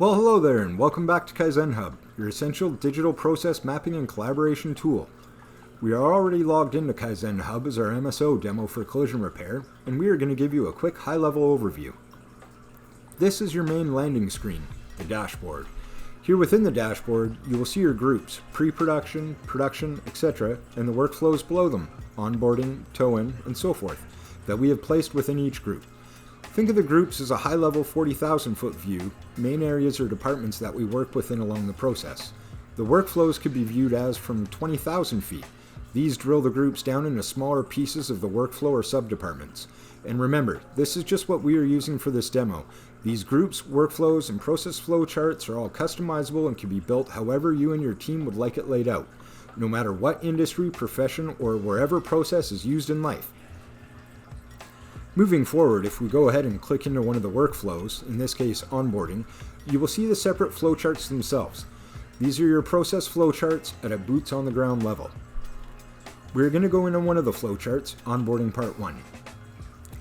Well, hello there, and welcome back to KaizenHub, your essential digital process mapping and collaboration tool. We are already logged into KaizenHub as our MSO demo for collision repair, and we are going to give you a quick high-level overview. This is your main landing screen, the dashboard. Here within the dashboard, you will see your groups, pre-production, production, etc., and the workflows below them, onboarding, tow-in, and so forth, that we have placed within each group. Think of the groups as a high-level 40,000-foot view, main areas or departments that we work within along the process. The workflows could be viewed as from 20,000 feet. These drill the groups down into smaller pieces of the workflow or subdepartments. And remember, this is just what we are using for this demo. These groups, workflows, and process flow charts are all customizable and can be built however you and your team would like it laid out, no matter what industry, profession, or wherever process is used in life. Moving forward, if we go ahead and click into one of the workflows, in this case onboarding, you will see the separate flowcharts themselves. These are your process flowcharts at a boots on the ground level. We're going to go into one of the flowcharts, onboarding part 1.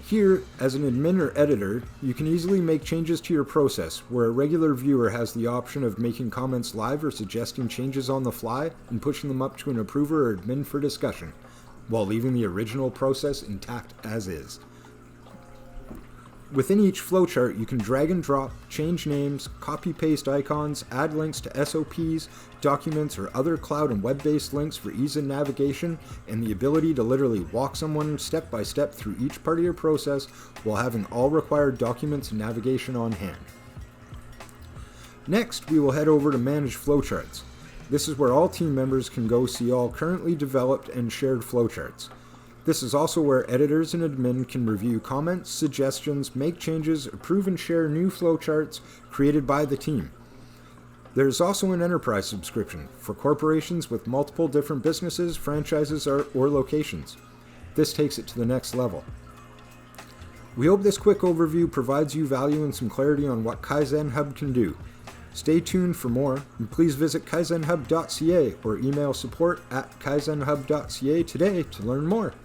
Here, as an admin or editor, you can easily make changes to your process, where a regular viewer has the option of making comments live or suggesting changes on the fly and pushing them up to an approver or admin for discussion, while leaving the original process intact as is. Within each flowchart, you can drag and drop, change names, copy-paste icons, add links to SOPs, documents, or other cloud and web-based links for ease of navigation, and the ability to literally walk someone step by step through each part of your process while having all required documents and navigation on hand. Next, we will head over to Manage Flowcharts. This is where all team members can go see all currently developed and shared flowcharts. This is also where editors and admin can review comments, suggestions, make changes, approve and share new flowcharts created by the team. There is also an enterprise subscription for corporations with multiple different businesses, franchises, or locations. This takes it to the next level. We hope this quick overview provides you value and some clarity on what KaizenHub can do. Stay tuned for more, and please visit KaizenHub.ca or email support@KaizenHub.ca today to learn more.